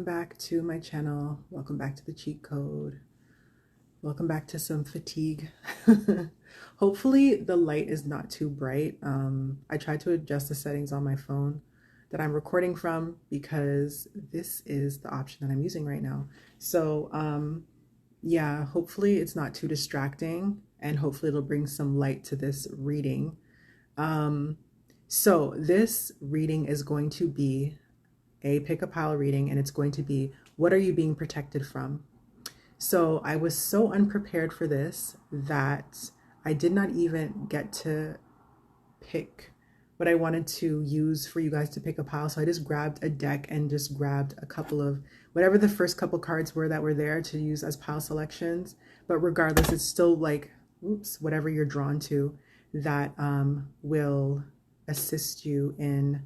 Welcome back to my channel. Welcome back to the cheat code. Welcome back to some fatigue. Hopefully the light is not too bright. I tried to adjust the settings on my phone that I'm recording from because this is the option that I'm using right now. So yeah, hopefully it's not too distracting and hopefully it'll bring some light to this reading. So this reading is going to be a pick a pile reading, and it's going to be, what are you being protected from? So I was so unprepared for this that I did not even get to pick what I wanted to use for you guys to pick a pile. So I just grabbed a deck and just grabbed a couple of whatever the first couple cards were that were there to use as pile selections. But regardless, it's still like, oops, whatever you're drawn to that will assist you in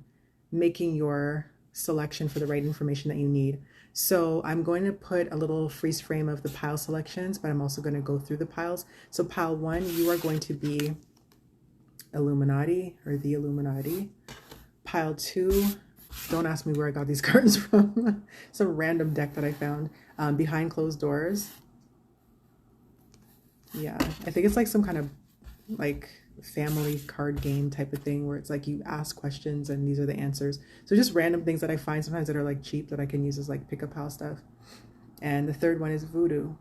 making your selection for the right information that you need. So I'm going to put a little freeze frame of the pile selections, but I'm also going to go through the piles. So pile 1, you are going to be Illuminati or the Illuminati. Pile 2, don't ask me where I got these cards from. It's a random deck that I found. Behind Closed Doors. Yeah, I think it's like some kind of like family card game type of thing where it's like you ask questions and these are the answers. So just random things that I find sometimes that are like cheap that I can use as like pick a pile stuff. And the third one is Voodoo.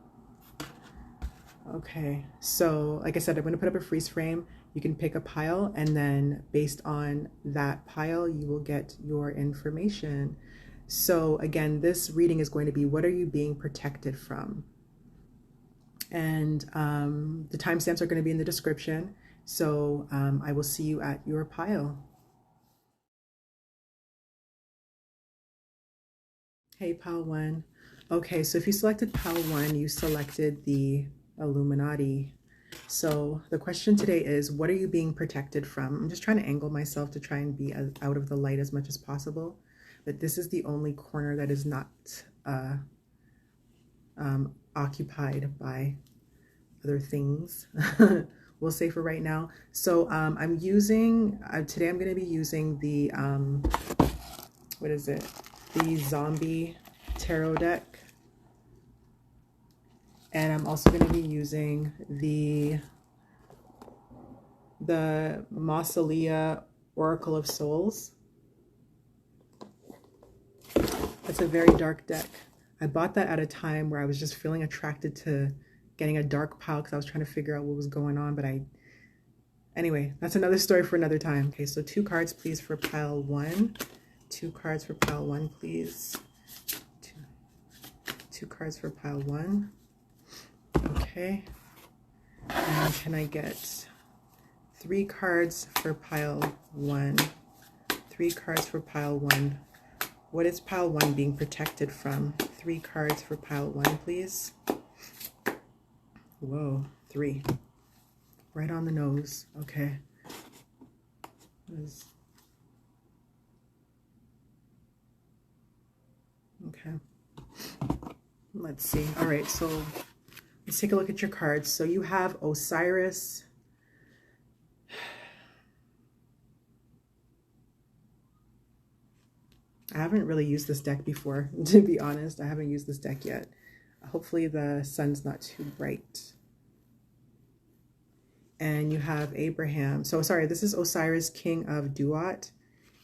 Okay, so like I said, I'm going to put up a freeze frame. You can pick a pile, and then based on that pile you will get your information. So again, this reading is going to be, what are you being protected from? And the timestamps are going to be in the description. So I will see you at your pile. Hey, pile 1. Okay, so if you selected pile 1, you selected the Illuminati. So the question today is, what are you being protected from? I'm just trying to angle myself to try and be out of the light as much as possible. But this is the only corner that is not occupied by other things. We'll say for right now. So I'm using, today I'm going to be using the, what is it? The Zombie Tarot deck. And I'm also going to be using the Mausolea Oracle of Souls. It's a very dark deck. I bought that at a time where I was just feeling attracted to getting a dark pile because I was trying to figure out what was going on, but anyway, that's another story for another time. Okay, so 2 cards please for pile 1. 2 cards for pile 1 please. 2 cards for pile 1. Okay, and can I get 3 cards for pile 1? 3 cards for pile 1. What is pile 1 being protected from? 3 cards for pile 1 please. Whoa, 3. Right on the nose. Okay. Okay. Let's see. All right, so let's take a look at your cards. So you have Osiris. I haven't really used this deck before, to be honest. I haven't used this deck yet. Hopefully the sun's not too bright. And you have Abraham. So sorry, this is Osiris, King of Duat.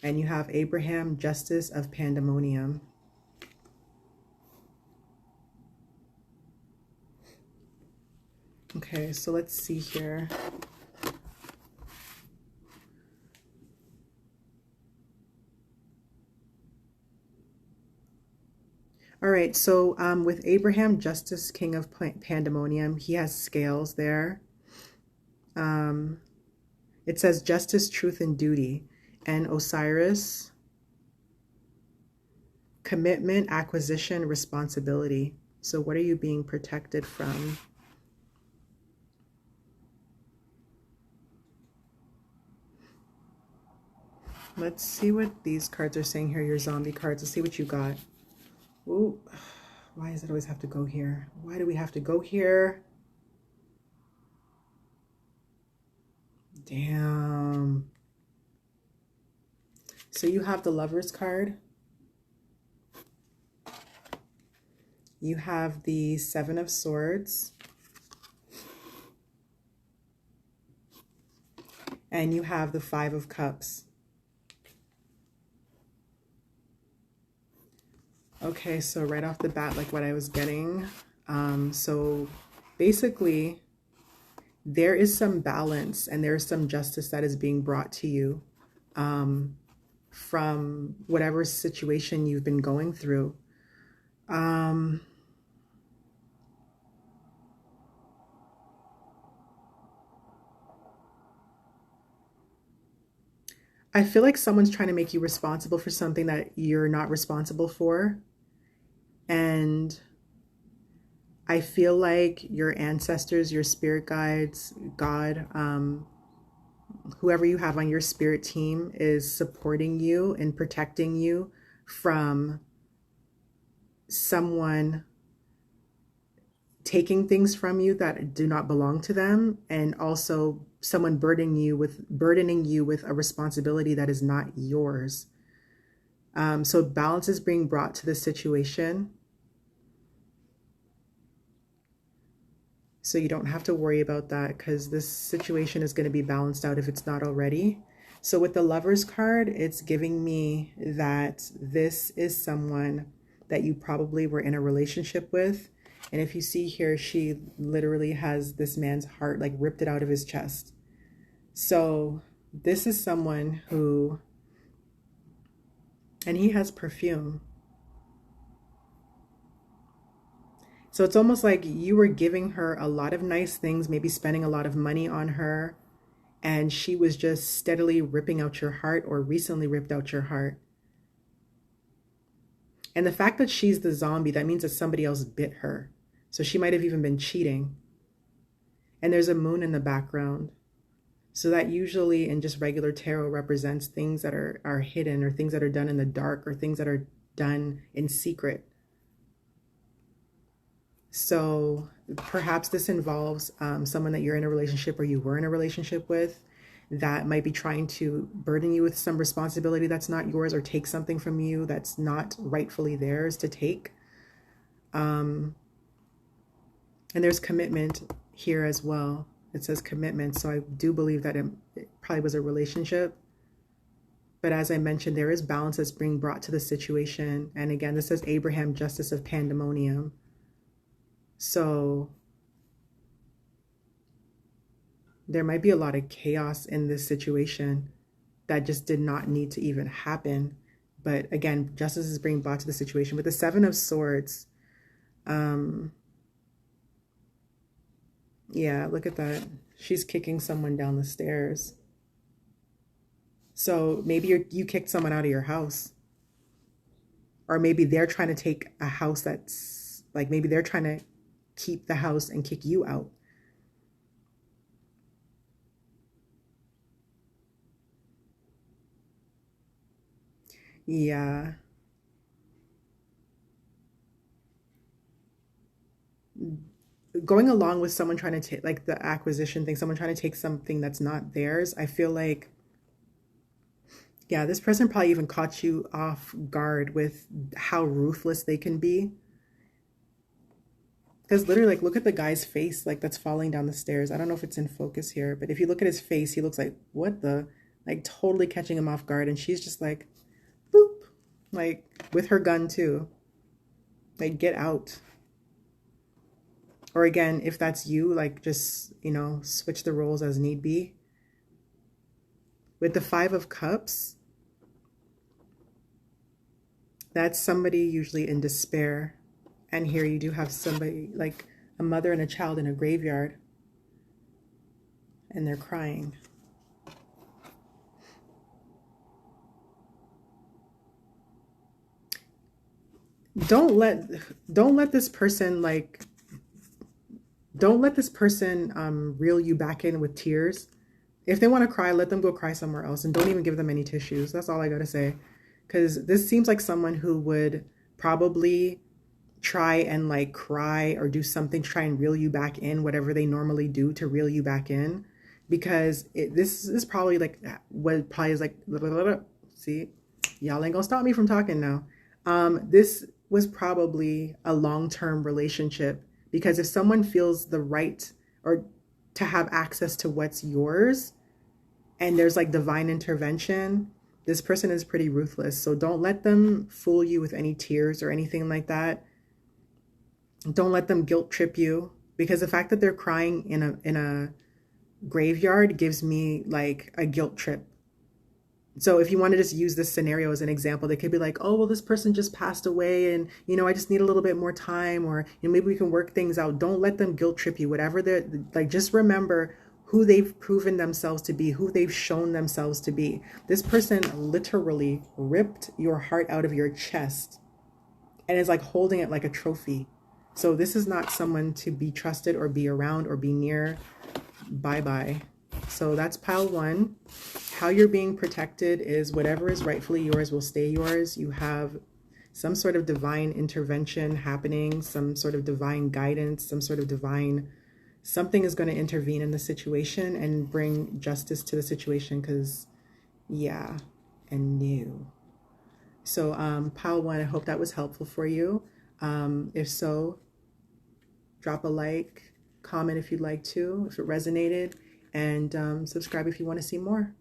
And you have Abraham, Justice of Pandemonium. Okay, so let's see here. All right, so with Abraham, Justice, King of Pandemonium, he has scales there. It says justice, truth, and duty. And Osiris, commitment, acquisition, responsibility. So what are you being protected from? Let's see what these cards are saying here, your zombie cards. Let's see what you got. Ooh, why does it always have to go here? Why do we have to go here? Damn. So you have the Lover's card. You have the Seven of Swords. And you have the Five of Cups. Okay, so right off the bat, like what I was getting. So basically, there is some balance and there's some justice that is being brought to you from whatever situation you've been going through. I feel like someone's trying to make you responsible for something that you're not responsible for. And I feel like your ancestors, your spirit guides, God, whoever you have on your spirit team is supporting you and protecting you from someone taking things from you that do not belong to them, and also someone burdening you with a responsibility that is not yours. So balance is being brought to the situation. So you don't have to worry about that because this situation is going to be balanced out if it's not already. So with the Lovers card, it's giving me that this is someone that you probably were in a relationship with. And if you see here, she literally has this man's heart, like ripped it out of his chest. So this is someone who, and he has perfume. So it's almost like you were giving her a lot of nice things, maybe spending a lot of money on her, and she was just steadily ripping out your heart, or recently ripped out your heart. And the fact that she's the zombie, that means that somebody else bit her. So she might have even been cheating. And there's a moon in the background. So that usually in just regular tarot represents things that are hidden, or things that are done in the dark, or things that are done in secret. So perhaps this involves someone that you're in a relationship, or you were in a relationship with, that might be trying to burden you with some responsibility that's not yours, or take something from you that's not rightfully theirs to take. And there's commitment here as well. It says commitment. So I do believe that it probably was a relationship. But as I mentioned, there is balance that's being brought to the situation. And again, this says Abraham, Justice of Pandemonium. So there might be a lot of chaos in this situation that just did not need to even happen. But again, justice is being brought to the situation. With the Seven of Swords, yeah, look at that. She's kicking someone down the stairs. So maybe you kicked someone out of your house. Or maybe they're trying to take a house that's, like, maybe they're trying to keep the house and kick you out. Yeah. Going along with someone trying to take, like the acquisition thing, someone trying to take something that's not theirs, I feel like, yeah, this person probably even caught you off guard with how ruthless they can be. Because literally, like, look at the guy's face, like, that's falling down the stairs. I don't know if it's in focus here, but if you look at his face, he looks like, what the? Like, totally catching him off guard. And she's just like, boop, like, with her gun too. Like, get out. Or again, if that's you, like, just, you know, switch the roles as need be. With the Five of Cups, that's somebody usually in despair. And here you do have somebody, like a mother and a child in a graveyard, and they're crying. Don't let this person, like, don't let this person reel you back in with tears. If they want to cry, let them go cry somewhere else, and don't even give them any tissues. That's all I gotta say. Because this seems like someone who would probably try and, like, cry or do something to try and reel you back in, whatever they normally do to reel you back in. Because this is probably like what probably is like, blah, blah, blah, blah. See, y'all ain't gonna stop me from talking now. This was probably a long-term relationship, because if someone feels the right or to have access to what's yours and there's like divine intervention, this person is pretty ruthless. So don't let them fool you with any tears or anything like that. Don't let them guilt trip you, because the fact that they're crying in a graveyard gives me like a guilt trip. So if you want to just use this scenario as an example, they could be like, oh, well, this person just passed away and, I just need a little bit more time, or, maybe we can work things out. Don't let them guilt trip you, whatever they're like. Just remember who they've proven themselves to be, who they've shown themselves to be. This person literally ripped your heart out of your chest and is like holding it like a trophy. So this is not someone to be trusted or be around or be near. Bye-bye. So that's pile one. How you're being protected is whatever is rightfully yours will stay yours. You have some sort of divine intervention happening, some sort of divine guidance, some sort of divine, something is going to intervene in the situation and bring justice to the situation, because yeah, and new. So pile one, I hope that was helpful for you. If so, drop a like, comment if you'd like to, if it resonated, and subscribe if you want to see more.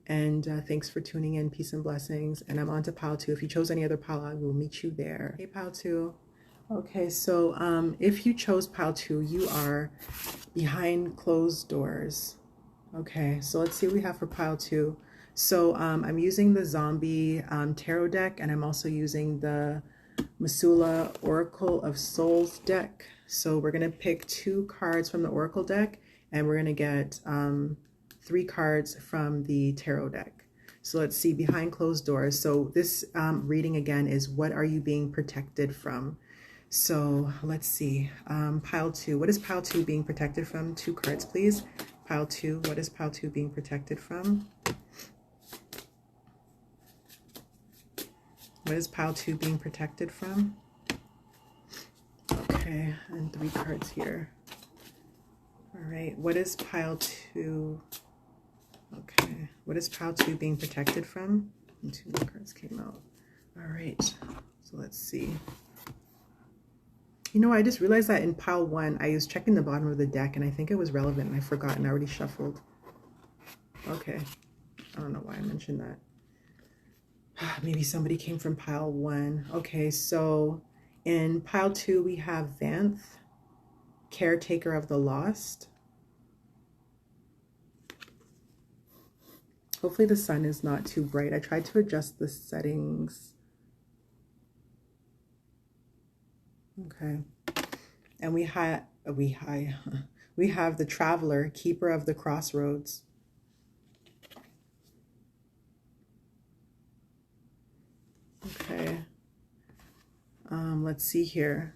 And thanks for tuning in. Peace and blessings. And I'm on to pile two. If you chose any other pile, I will meet you there. Hey, pile two. Okay, so if you chose pile two, you are behind closed doors. Okay, so let's see what we have for pile two. So I'm using the Zombie Tarot deck, and I'm also using the Masula Oracle of Souls deck. So we're going to pick 2 cards from the Oracle deck, and we're going to get 3 cards from the Tarot deck. So let's see, behind closed doors. So this reading again is, what are you being protected from? So let's see, pile two. What is pile two being protected from? 2 cards, please. Pile two. What is pile two being protected from? What is pile two being protected from? Okay, and 3 cards here. All right, what is pile two? Okay, what is pile two being protected from? And 2 more cards came out. All right, so let's see. I just realized that in pile one, I was checking the bottom of the deck, and I think it was relevant, and I forgot, and I already shuffled. Okay, I don't know why I mentioned that. Maybe somebody came from pile one. Okay, so in pile two, we have Vanth, caretaker of the lost. Hopefully the sun is not too bright. I tried to adjust the settings. Okay. And we have the traveler, keeper of the crossroads. Okay. Let's see here.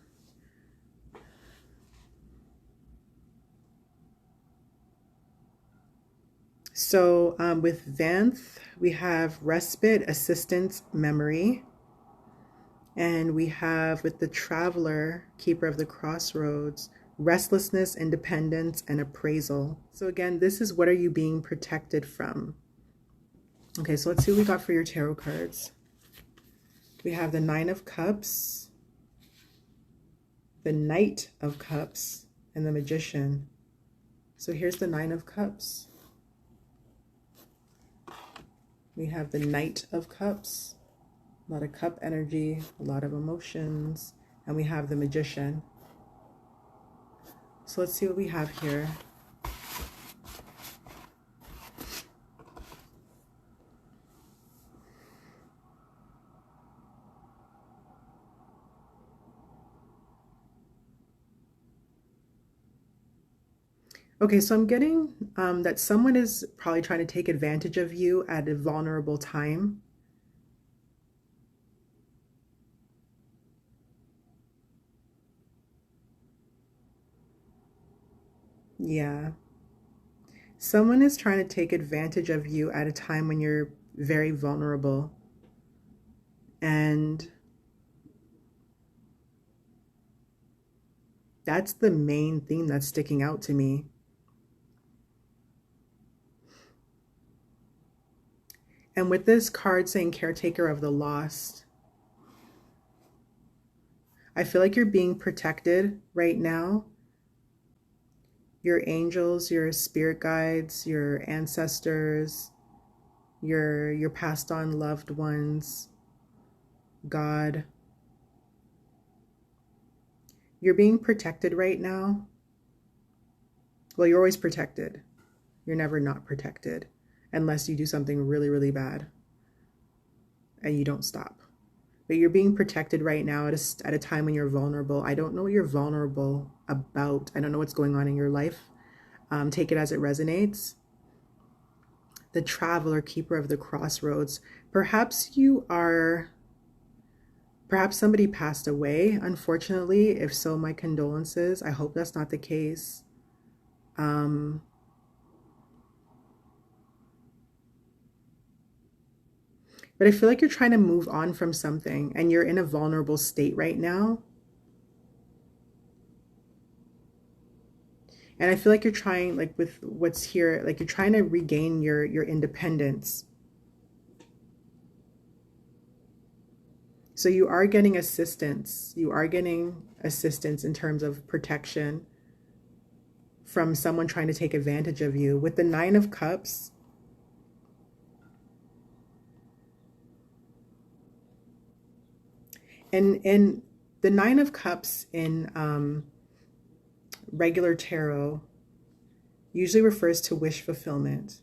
So with Vanth, we have respite, assistance, memory. And we have with the traveler, keeper of the crossroads, restlessness, independence, and appraisal. So again, this is, what are you being protected from? Okay, so let's see what we got for your tarot cards. We have the 9 of Cups, the Knight of Cups, and the Magician. So here's the 9 of Cups. We have the Knight of Cups, a lot of cup energy, a lot of emotions, and we have the Magician. So let's see what we have here. Okay, so I'm getting that someone is probably trying to take advantage of you at a vulnerable time. Yeah. Someone is trying to take advantage of you at a time when you're very vulnerable. And that's the main theme that's sticking out to me. And with this card saying caretaker of the lost, I feel like you're being protected right now. Your angels, your spirit guides, your ancestors, your passed on loved ones, God. You're being protected right now. Well, you're always protected. You're never not protected unless you do something really, really bad and you don't stop. But you're being protected right now at a time when you're vulnerable. I don't know what you're vulnerable about. I don't know what's going on in your life. Take it as it resonates. The traveler, keeper of the crossroads. Perhaps somebody passed away, unfortunately. If so, my condolences. I hope that's not the case. But I feel like you're trying to move on from something and you're in a vulnerable state right now. And I feel like you're trying, like with what's here, like you're trying to regain your independence. So you are getting assistance. You are getting assistance in terms of protection from someone trying to take advantage of you. With the Nine of Cups, and the Nine of Cups in regular tarot usually refers to wish fulfillment.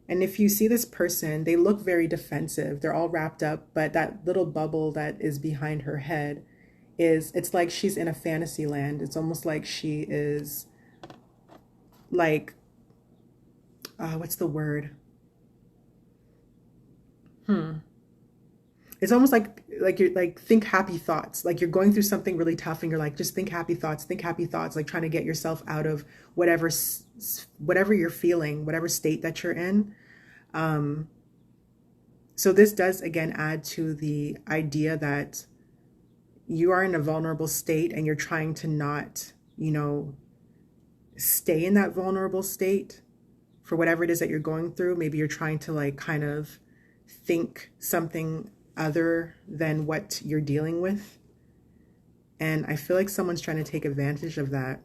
And if you see this person, they look very defensive. They're all wrapped up, but that little bubble that is behind her head it's like she's in a fantasy land. It's almost like she is like, what's the word? It's almost like you're like, think happy thoughts. Like you're going through something really tough and you're like, just think happy thoughts, like trying to get yourself out of whatever you're feeling, whatever state that you're in. So this does again add to the idea that you are in a vulnerable state and you're trying to not, stay in that vulnerable state for whatever it is that you're going through. Maybe you're trying to like kind of think something other than what you're dealing with. And I feel like someone's trying to take advantage of that.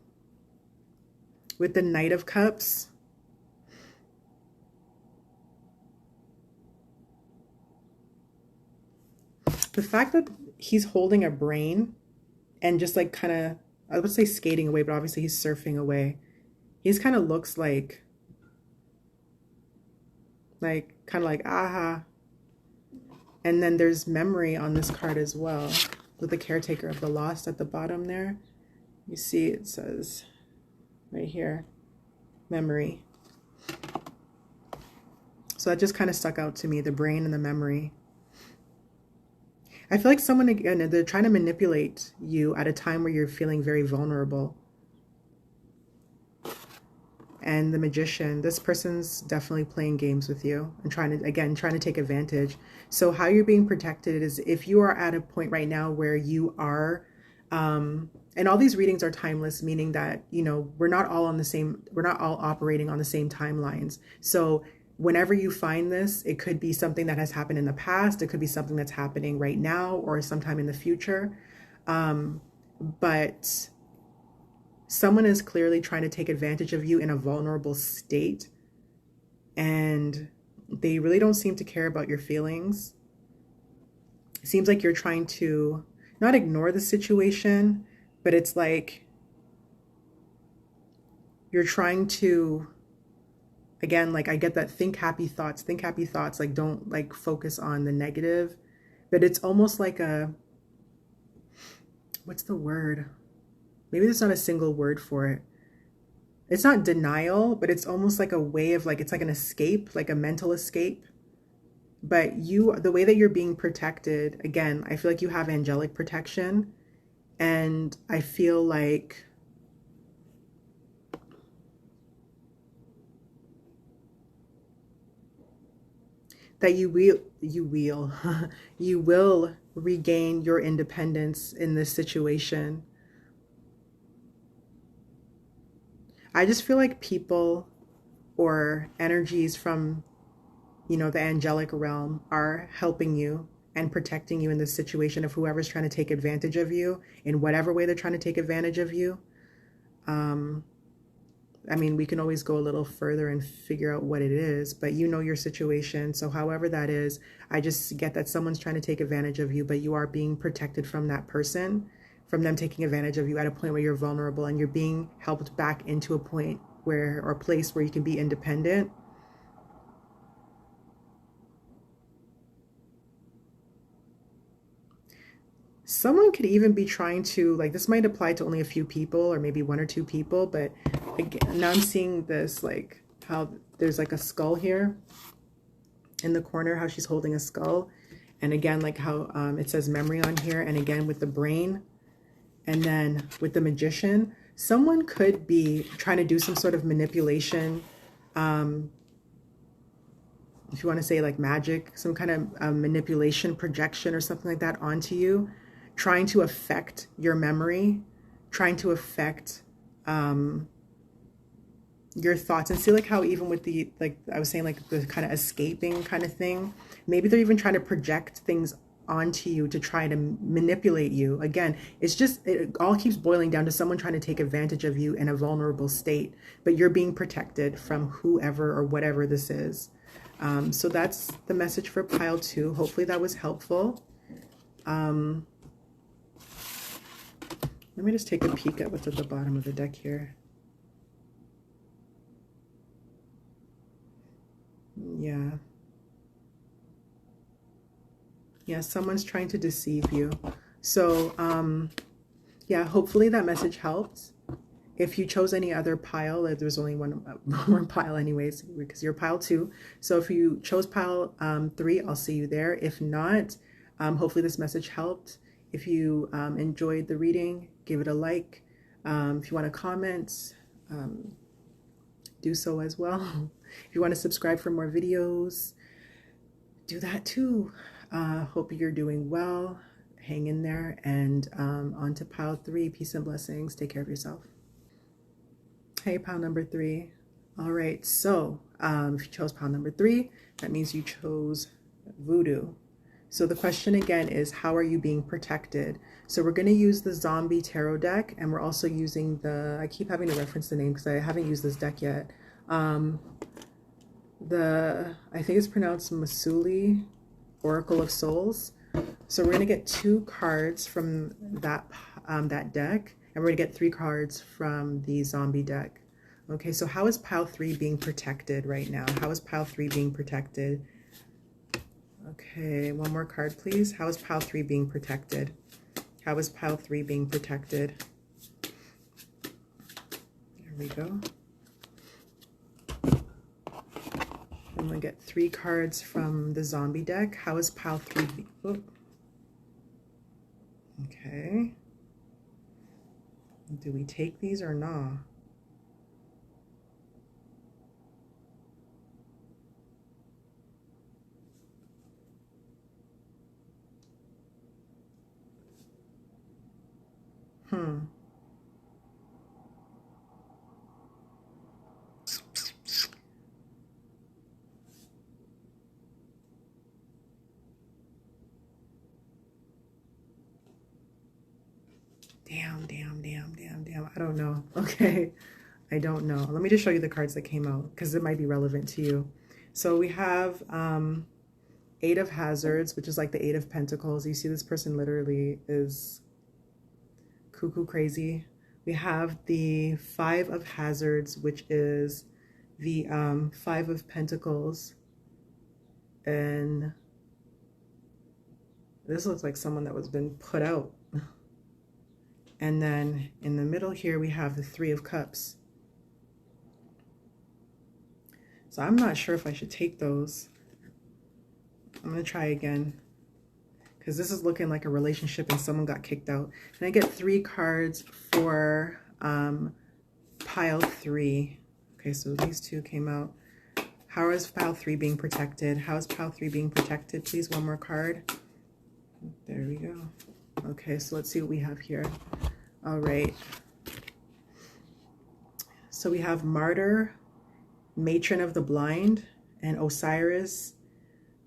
With the Knight of Cups, the fact that he's holding a brain and just like kind of, I would say skating away, but obviously he's surfing away. He's kind of looks like kind of like, aha. And then there's memory on this card as well, with the caretaker of the lost at the bottom there. You see it says right here, memory. So that just kind of stuck out to me, the brain and the memory. I feel like someone, again, they're trying to manipulate you at a time where you're feeling very vulnerable. And the Magician, this person's definitely playing games with you and trying to take advantage. So how you're being protected is if you are at a point right now where you are, and all these readings are timeless, meaning that, we're not all operating on the same timelines. So whenever you find this, it could be something that has happened in the past. It could be something that's happening right now or sometime in the future. But someone is clearly trying to take advantage of you in a vulnerable state, and they really don't seem to care about your feelings. It seems like you're trying to not ignore the situation, but it's like you're trying to, again, like I get that think happy thoughts, like don't like focus on the negative, but it's almost like what's the word? Maybe there's not a single word for it. It's not denial, but it's almost like a way of like, it's like an escape, like a mental escape. But the way that you're being protected, again, I feel like you have angelic protection. And I feel like that you will regain your independence in this situation. I just feel like people or energies from, the angelic realm are helping you and protecting you in this situation of whoever's trying to take advantage of you in whatever way they're trying to take advantage of you. I mean, we can always go a little further and figure out what it is, but you know your situation. So however that is, I just get that someone's trying to take advantage of you, but you are being protected from that person, from them taking advantage of you at a point where you're vulnerable, and you're being helped back into a point where, or a place where you can be independent. Someone could even be trying to, like, this might apply to only a few people or maybe one or two people, but again, now I'm seeing this, like how there's like a skull here in the corner, how she's holding a skull. And again, like how it says memory on here. And again, with the brain, and then with the magician, someone could be trying to do some sort of manipulation. If you want to say like magic, some kind of manipulation, projection or something like that onto you, trying to affect your memory, trying to affect your thoughts. And see like how even with the, like I was saying, like the kind of escaping kind of thing, maybe they're even trying to project things onto you to try to manipulate you. Again, it's just, it all keeps boiling down to someone trying to take advantage of you in a vulnerable state, but you're being protected from whoever or whatever this is. So that's the message for pile 2. Hopefully that was helpful. Let me just take a peek at what's at the bottom of the deck here. Yeah, someone's trying to deceive you. So, yeah, hopefully that message helped. If you chose any other pile, there's only one more pile anyways, because you're pile 2. So if you chose pile 3, I'll see you there. If not, hopefully this message helped. If you enjoyed the reading, give it a like. If you want to comment, do so as well. If you want to subscribe for more videos, do that too. Hope you're doing well. Hang in there, and on to pile 3. Peace and blessings. Take care of yourself. Hey, pile number 3. All right, so if you chose pile number 3, that means you chose voodoo. So the question again is, how are you being protected? So we're going to use the zombie tarot deck, and we're also using the, I keep having to reference the name because I haven't used this deck yet. I think it's pronounced Masuli Oracle of Souls. So we're going to get 2 cards from that deck, and we're going to get 3 cards from the zombie deck. Okay, so how is pile 3 being protected right now? How is pile 3 being protected? Okay, one more card, please. How is pile 3 being protected? How is pile 3 being protected? There we go. I'm going to get 3 cards from the zombie deck. How is pile 3 being... Okay. Do we take these or not? Damn. I don't know. Okay. I don't know. Let me just show you the cards that came out because it might be relevant to you. So we have 8 of Hazards, which is like the 8 of Pentacles. You see this person literally is cuckoo crazy. We have the 5 of Hazards, which is the 5 of Pentacles. And this looks like someone that was been put out. And then in the middle here, we have the 3 of Cups. So I'm not sure if I should take those. I'm going to try again, because this is looking like a relationship and someone got kicked out. And I get 3 cards for pile 3. Okay, so these 2 came out. How is pile 3 being protected? How is pile 3 being protected? Please, one more card. There we go. Okay, so let's see what we have here. All right. So we have Martyr, Matron of the Blind, and Osiris,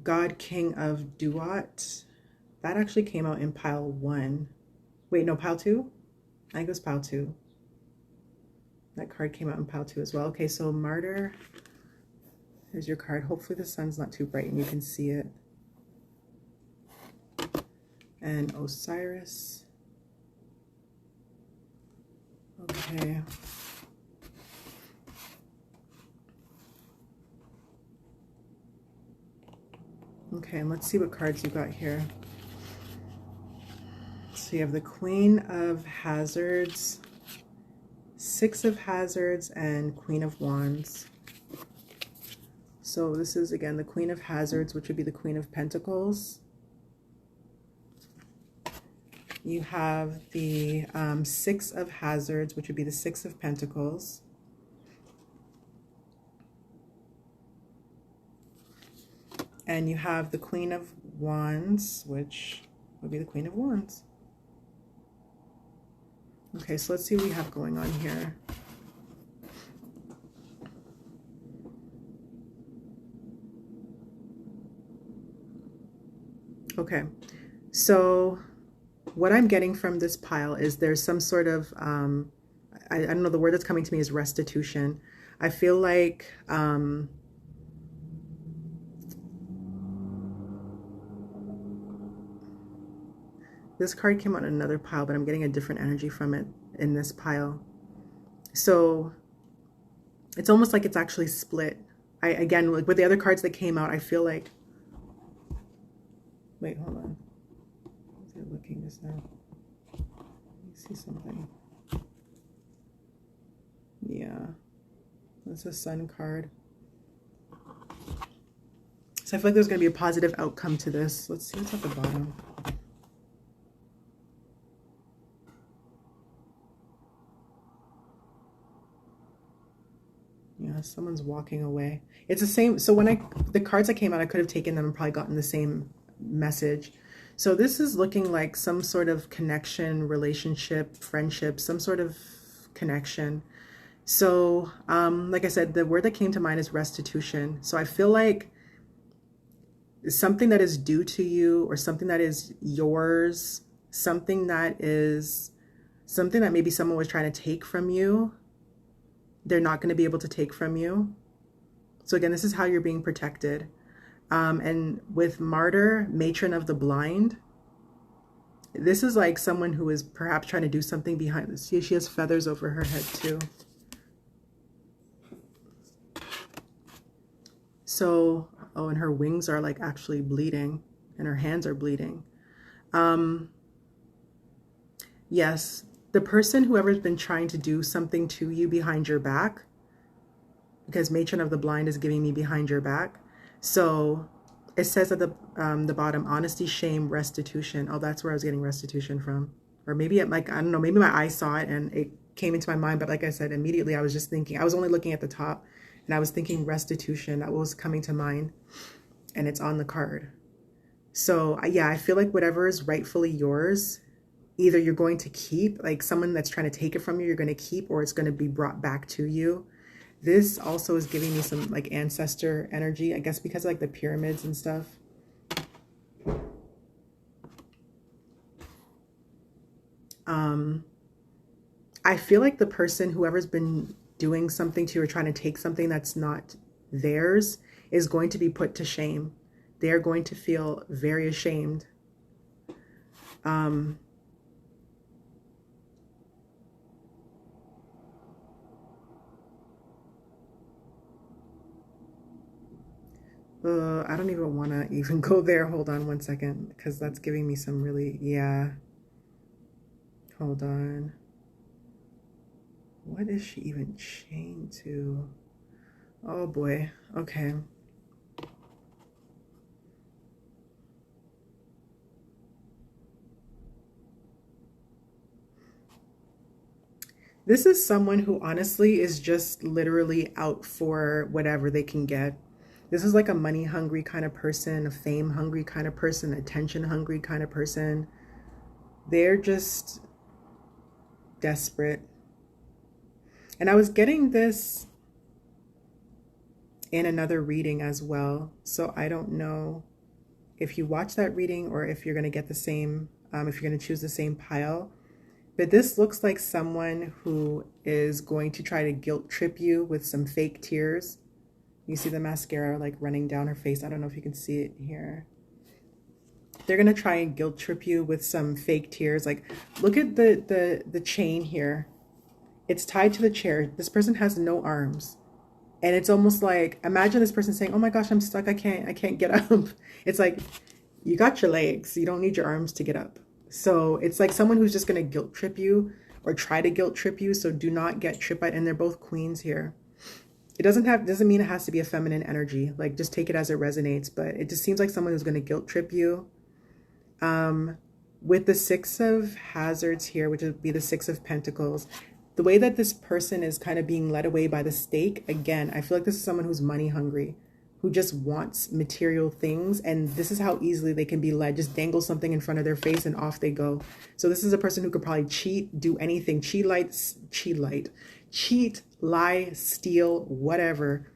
God King of Duat, That actually came out in pile 1. Wait, no, pile 2? I think it was pile 2. That card came out in pile 2 as well. Okay, so Martyr. Here's your card. Hopefully the sun's not too bright and you can see it. And Osiris. Okay. Okay, and let's see what cards you got here. So you have the Queen of Hazards, Six of Hazards, and Queen of Wands. So this is, again, the Queen of Hazards, which would be the Queen of Pentacles. You have the Six of Hazards, which would be the Six of Pentacles. And you have the Queen of Wands, which would be the Queen of Wands. Okay, so let's see what we have going on here. Okay, so what I'm getting from this pile is there's some sort of, I don't know, the word that's coming to me is restitution. I feel like this card came out in another pile, but I'm getting a different energy from it in this pile. So it's almost like it's actually split. Again, with the other cards that came out, I feel like, wait, hold on. They're looking this now. Let me see something. Yeah, that's a Sun card. So I feel like there's going to be a positive outcome to this. Let's see what's at the bottom. Yeah, someone's walking away. It's the same. So when the cards that came out, I could have taken them and probably gotten the same message. So this is looking like some sort of connection, relationship, friendship, some sort of connection. So like I said, the word that came to mind is restitution. So I feel like something that is due to you, or something that is yours, something that maybe someone was trying to take from you, they're not going to be able to take from you. So again, this is how you're being protected. And with Martyr, Matron of the Blind, this is like someone who is perhaps trying to do something behind this. See, she has feathers over her head too. So, oh, and her wings are like actually bleeding, and her hands are bleeding. Yes, the person, whoever's been trying to do something to you behind your back, because Matron of the Blind is giving me behind your back. So it says at the bottom, honesty, shame, restitution. Oh, that's where I was getting restitution from. Or maybe it, like, I don't know, maybe my eye saw it and it came into my mind. But like I said, immediately I was just thinking, I was only looking at the top and I was thinking restitution. That was coming to mind, and it's on the card. So yeah, I feel like whatever is rightfully yours, either you're going to keep, like someone that's trying to take it from you, you're going to keep, or it's going to be brought back to you. This also is giving me some like ancestor energy, I guess, because of like the pyramids and stuff. I feel like the person, whoever's been doing something to you or trying to take something that's not theirs, is going to be put to shame. They are going to feel very ashamed. I don't even want to even go there. Hold on one second, because that's giving me some really, yeah. Hold on. What is she even chained to? Oh boy. Okay. This is someone who honestly is just literally out for whatever they can get. This is like a money hungry kind of person, a fame hungry kind of person, attention hungry kind of person. They're just desperate. And I was getting this in another reading as well, so I don't know. if you watch that reading or if you're going to get the same, if you're going to choose the same pile. But this looks like someone who is going to try to guilt trip you with some fake tears. You see the mascara like running down her face. I don't know if you can see it here. They're going to try and guilt trip you with some fake tears. Like, look at the chain here. It's tied to the chair. This person has no arms. And it's almost like, imagine this person saying, oh my gosh, I'm stuck. I can't get up. It's like, you got your legs. You don't need your arms to get up. So it's like someone who's just going to guilt trip you or try to guilt trip you. So do not get tripped by, and they're both queens here. It doesn't mean it has to be a feminine energy. Like, just take it as it resonates. But it just seems like someone who's going to guilt trip you. With the Six of Hazards here, which would be the Six of Pentacles, the way that this person is kind of being led away by the stake, again, I feel like this is someone who's money hungry, who just wants material things. And this is how easily they can be led. Just dangle something in front of their face and off they go. So this is a person who could probably cheat, do anything, cheat, lie, steal, whatever,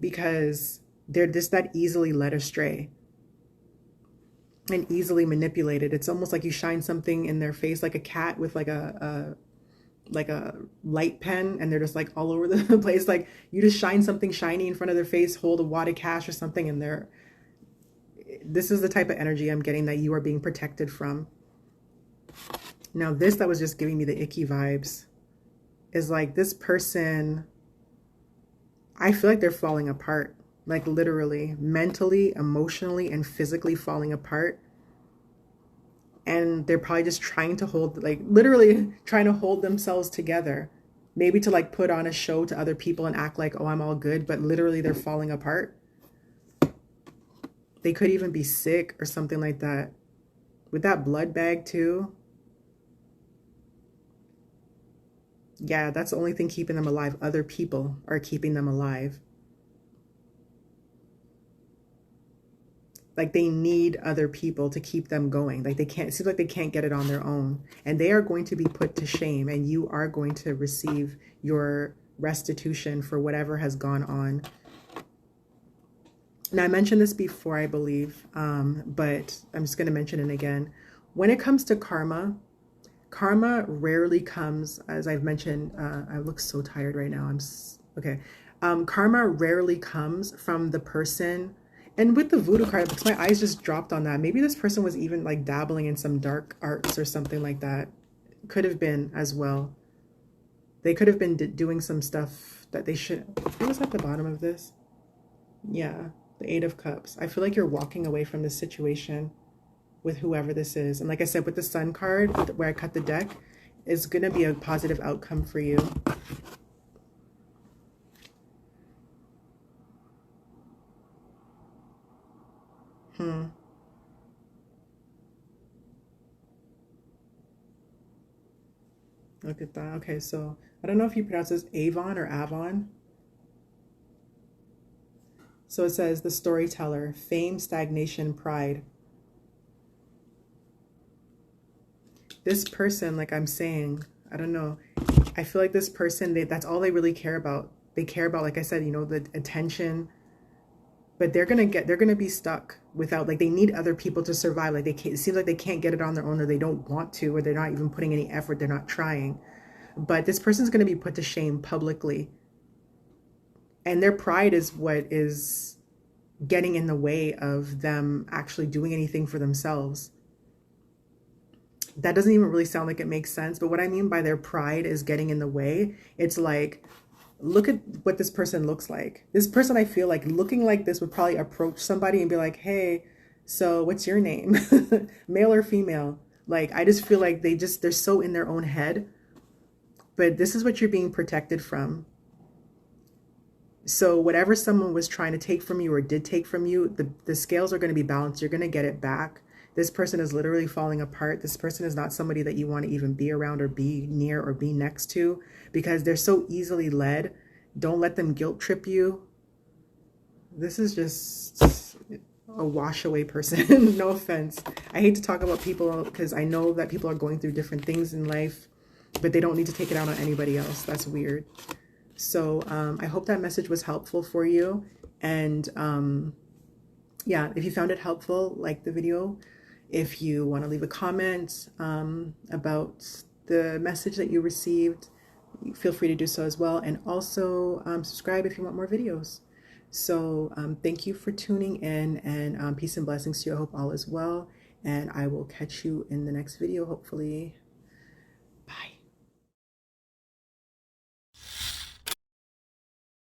because they're just that easily led astray and easily manipulated. It's almost like you shine something in their face, like a cat with like a light pen, and they're just like all over the place. Like, you just shine something shiny in front of their face, hold a wad of cash or something, and this is the type of energy I'm getting that you are being protected from. Now this that was just giving me the icky vibes is like, this person, I feel like they're falling apart, like literally, mentally, emotionally, and physically falling apart. And they're probably just trying to hold, like literally trying to hold themselves together. Maybe to like put on a show to other people and act like, oh, I'm all good. But literally they're falling apart. They could even be sick or something like that. With that blood bag too. Yeah, that's the only thing keeping them alive. Other people are keeping them alive. Like, they need other people to keep them going. Like, they can't, it seems like they can't get it on their own. And they are going to be put to shame, and you are going to receive your restitution for whatever has gone on. Now, I mentioned this before, I believe, but I'm just going to mention it again. When it comes to karma, karma rarely comes, as I've mentioned, I look so tired right now. Okay. Karma rarely comes from the person. And with the voodoo card, because my eyes just dropped on that. Maybe this person was even like dabbling in some dark arts or something like that. Could have been as well. They could have been doing some stuff that they should. What was at the bottom of this? Yeah, the Eight of Cups. I feel like you're walking away from this situation with whoever this is. And like I said, with the Sun card, where I cut the deck, is going to be a positive outcome for you. Look at that. Okay, so I don't know if you pronounce this Avon or Avon. So it says the storyteller, fame, stagnation, pride. This person, like I'm saying, I don't know. I feel like this person, that's all they really care about. They care about, like I said, you know, the attention. But they're gonna be stuck without, like, they need other people to survive. Like, it seems like they can't get it on their own, or they don't want to, or they're not even putting any effort. They're not trying. But this person's gonna be put to shame publicly. And their pride is what is getting in the way of them actually doing anything for themselves. That doesn't even really sound like it makes sense. But what I mean by their pride is getting in the way. It's like, look at what this person looks like. This person, I feel like, looking like this would probably approach somebody and be like, hey, so what's your name? Male or female? Like, I just feel like they're so in their own head. But this is what you're being protected from. So whatever someone was trying to take from you or did take from you, the scales are going to be balanced. You're going to get it back. This person is literally falling apart. This person is not somebody that you want to even be around or be near or be next to, because they're so easily led. Don't let them guilt trip you. This is just a wash away person. No offense. I hate to talk about people because I know that people are going through different things in life, but they don't need to take it out on anybody else. That's weird. So I hope that message was helpful for you. And yeah, if you found it helpful, like the video. If you want to leave a comment about the message that you received, feel free to do so as well. And also subscribe if you want more videos. So thank you for tuning in, and peace and blessings to you. I hope all is well. And I will catch you in the next video, hopefully.